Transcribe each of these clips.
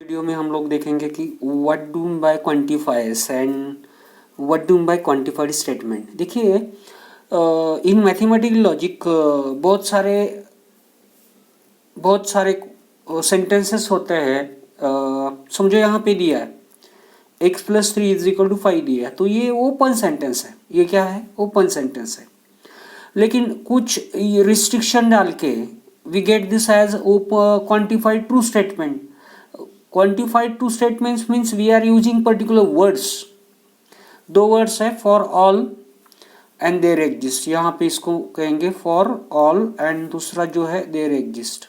Video में हम लोग देखेंगे कि what do by quantifiers and what do by quantified statement. देखिए, इन मैथमेटिकल लॉजिक बहुत सारे सेंटेंसेस होते हैं। समझो यहाँ पे दिया है x+3 = 5 दिया है, तो ये ओपन सेंटेंस है। ये क्या है? ओपन सेंटेंस है। लेकिन कुछ रिस्ट्रिक्शन डाल के we get this as quantified true statement. Quantified true statements means we are using particular words. दो वर्ड्स है, for all and there exist. यहाँ पे इसको कहेंगे फॉर ऑल एंड दूसरा जो है देयर एग्जिस्ट।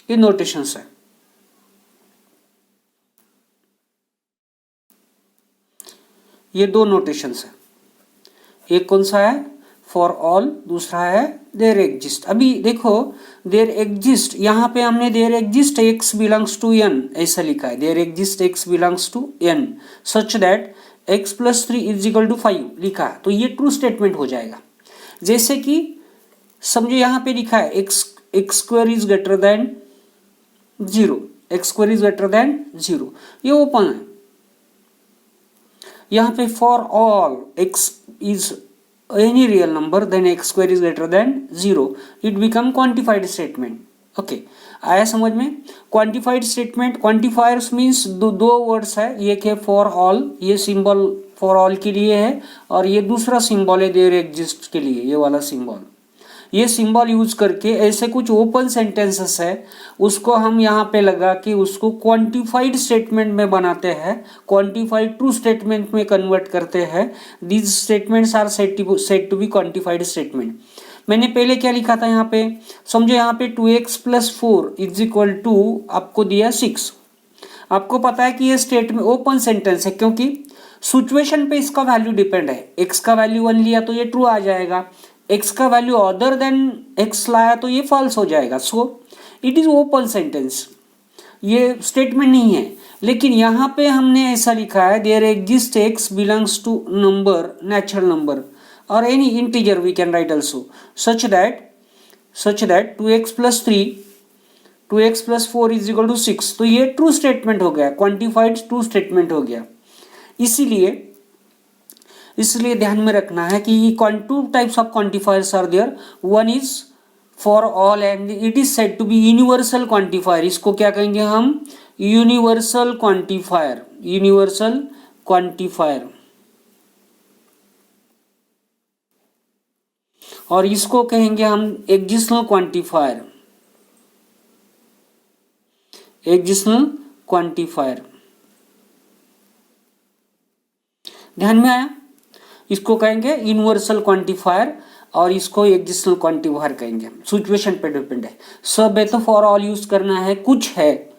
ये नोटेशंस है। ये दो नोटेशंस है। एक कौन सा है? फॉर ऑल, दूसरा है देयर एग्जिस्ट। अभी देखो, देयर एग्जिस्ट, यहाँ पे हमने there exist x belongs to n ऐसा लिखा है। There exist x belongs to n such that x+3 = 5 लिखा है, तो ये ट्रू स्टेटमेंट हो जाएगा। जैसे कि समझो यहाँ पे लिखा है x² is greater then 0, x² is greater then 0, ये ओपन है। यहाँ पे for all x is any real number then x² is greater than 0, it become quantified statement. Okay, आया समझ में? क्वांटिफाइड स्टेटमेंट, क्वांटिफायर्स मीन्स दो वर्ड्स है। ये के फॉर ऑल, ये सिंबल फॉर ऑल के लिए है और ये दूसरा सिंबल है देयर एग्जिस्ट के लिए, ये वाला सिंबल। ये सिंबल यूज करके ऐसे कुछ ओपन सेंटेंसेस है, उसको हम यहाँ पे लगा के उसको क्वांटिफाइड स्टेटमेंट में बनाते हैं, क्वांटिफाइड ट्रू स्टेटमेंट में कन्वर्ट करते हैं। These statements are said to be quantified statement. मैंने पहले क्या लिखा था यहाँ पे? समझो यहाँ पे 2x+4 = आपको दिया 6। आपको पता है कि ये स्टेटमेंट ओपन सेंटेंस है, क्योंकि सिचुएशन पे इसका वैल्यू डिपेंड है। x का वैल्यू 1 लिया तो ये ट्रू आ जाएगा, x का वैल्यू अदर देन x लाया तो ये फॉल्स हो जाएगा। So it is open sentence, ये स्टेटमेंट नहीं है। लेकिन यहाँ पे हमने ऐसा लिखा है there exist x belongs to number, natural number और any integer we can write also such that 2x+4 = 6, तो ये ट्रू स्टेटमेंट हो गया, क्वांटिफाइड ट्रू स्टेटमेंट हो गया। इसलिए ध्यान में रखना है कि two types of quantifiers are there. One is for all and it is said to be universal quantifier. इसको क्या कहेंगे हम? Universal quantifier. और इसको कहेंगे हम एक्जिस्टल क्वांटिफायर। ध्यान में आया? इसको कहेंगे यूनिवर्सल क्वांटिफायर और इसको एक्जिस्टल क्वांटिफायर कहेंगे। सिचुएशन पे डिपेंड है। सब है तो फॉर ऑल यूज करना है, कुछ है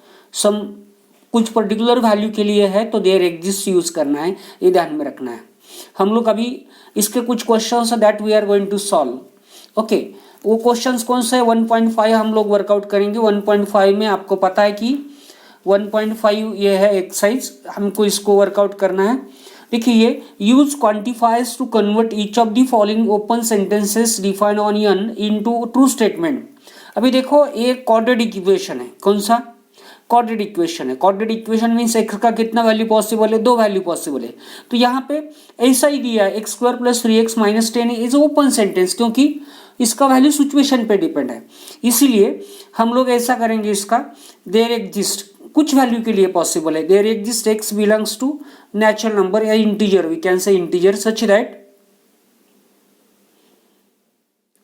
कुछ पर्टिकुलर वैल्यू के लिए है तो देयर एग्जिस्ट यूज करना है, ये ध्यान में रखना है। हम लोग अभी इसके कुछ questions that we are going to solve. Okay, वो क्वेश्चंस कौन से है? 1.5 हम लोग वर्कआउट करेंगे। 1.5 में आपको पता है कि 1.5 ये है एक्सरसाइज, हमको इसको वर्कआउट करना है। देखिए, use quantifiers to convert each of the following open sentences defined on n into true statement. अभी देखो, ये क्वाड्रेटिक इक्वेशन है। कौन सा? क्वाड्रेटिक इक्वेशन है। क्वाड्रेटिक इक्वेशन मीन्स x का कितना वैल्यू पॉसिबल है? 2 वैल्यू पॉसिबल है। तो यहाँ पे ऐसा ही दिया है x² + 3x - 10 is open sentence, क्योंकि इसका वैल्यू सिचुएशन पे डिपेंड है। इसीलिए हम लोग ऐसा करेंगे, इसका देयर एग्जिस्ट कुछ वैल्यू के लिए पॉसिबल है। There exist x belongs to natural number या integer, we can say integer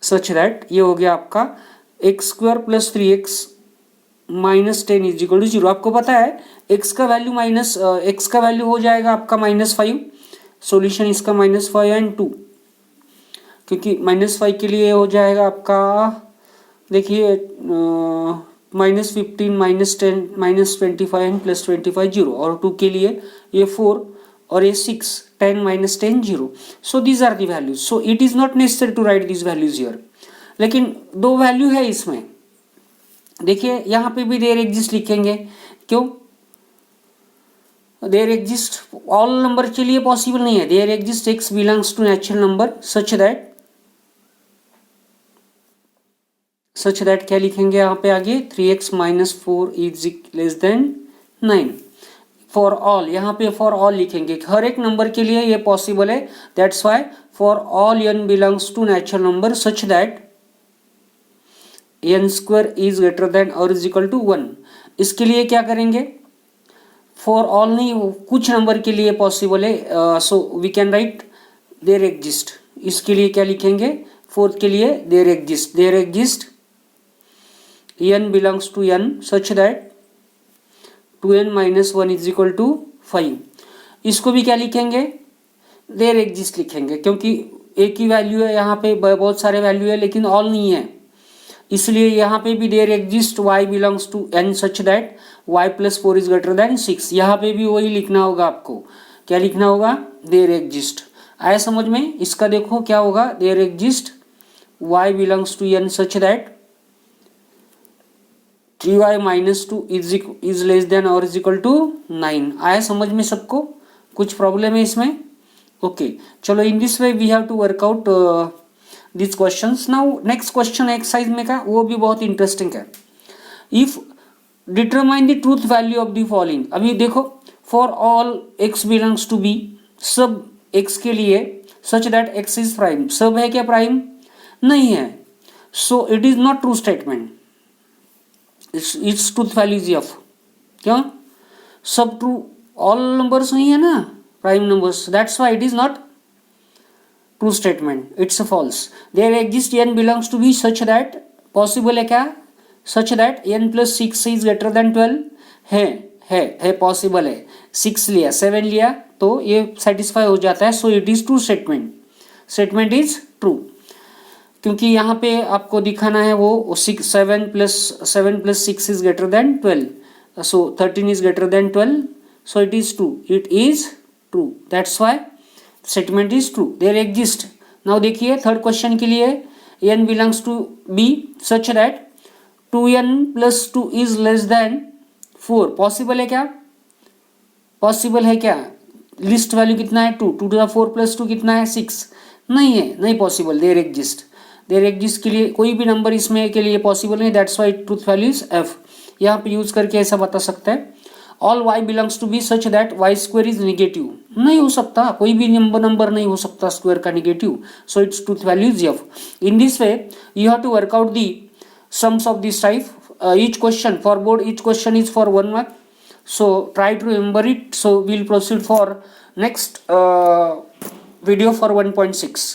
such that ये हो गया आपका x² + 3x - 10 = 0। आपको पता है x का वैल्यू हो जाएगा आपका -5। सॉल्यूशन इसका -5 एंड 2, क्योंकि -5 के लिए हो जाएगा आपका, देखिए -15 -10 -25 एंड +25 0, और 2 के लिए ये 4 और ये 6, 10 - 10 0। So these are the values. So it is not necessary to write these values here, लेकिन 2 वैल्यू है इसमें। देखिए यहाँ पे भी देयर एग्जिस्ट लिखेंगे। क्यों? देयर एग्जिस्ट ऑल नंबर के लिए पॉसिबल नहीं है। There exist x belongs to natural number such that क्या लिखेंगे यहाँ पे आगे? 3x - 4 = 9 फॉर ऑल, यहाँ पे फॉर ऑल लिखेंगे, हर एक नंबर के लिए ये पॉसिबल है। That's why for all n belongs to natural number such that n square is greater than और इज इक्वल टू 1। इसके लिए क्या करेंगे, फॉर ऑल नहीं, कुछ नंबर के लिए पॉसिबल है, so we can write there exist. इसके लिए क्या लिखेंगे, फोर्थ के लिए there exist n belongs to n such that 2n minus 1 is equal to 5। इसको भी क्या लिखेंगे, देयर एग्जिस्ट लिखेंगे, क्योंकि एक ही वैल्यू है, यहाँ पे बहुत सारे वैल्यू है लेकिन ऑल नहीं है, इसलिए यहाँ पे भी there exist y belongs to n such that y plus 4 is greater than 6। यहाँ पे भी वही लिखना होगा आपको, क्या लिखना होगा, देयर एग्जिस्ट। आया समझ में? इसका देखो क्या होगा, there exist y belongs to n such that 3y minus 2 is less than और इज इक्वल टू 9। आया समझ में सबको? कुछ प्रॉब्लम है इसमें? ओके चलो, in this way we have to work out this questions. Now next question exercise में का, वो भी बहुत इंटरेस्टिंग है। If determine the truth value of the following. अभी देखो, for all x belongs to b, सब x के लिए such that x is prime. सब है क्या प्राइम? नहीं है, so it is not true statement, it's truth value is f। क्यों? सब ट्रू, ऑल नंबर्स नहीं है ना prime numbers, that's why it is not true statement, it's a false. There exist n belongs to b such that, possible है क्या, such that n plus 6 is greater than 12 है possible है। 6 लिया, 7 लिया तो ये सेटिस्फाई हो जाता है, so it is true statement is true. क्योंकि यहाँ पे आपको दिखाना है वो 7 plus 6 is greater than 12, so 13 is greater than 12, so it is true, that's why statement is true. There exist, now देखिए थर्ड क्वेश्चन के लिए, n belongs to b such that 2n plus 2 is less than 4। Possible है क्या? Possible है क्या? Least value कितना है 2 to the 4 plus 2 कितना है 6, नहीं है, नहीं पॉसिबल। देयर एग्जिस्ट के लिए कोई भी नंबर इसमें के लिए पॉसिबल नहीं, that's why truth value is f। यहाँ पे यूज करके ऐसा बता सकता है, all y belongs to B such that y square is negative. नहीं हो सकता, कोई भी नंबर नहीं हो सकता स्क्वायर का negative, so it's truth value is f। In this way you have to work out the sums of this type. Each question for board, each question is for 1 mark, so try to remember it. So we'll proceed for next video for 1.6.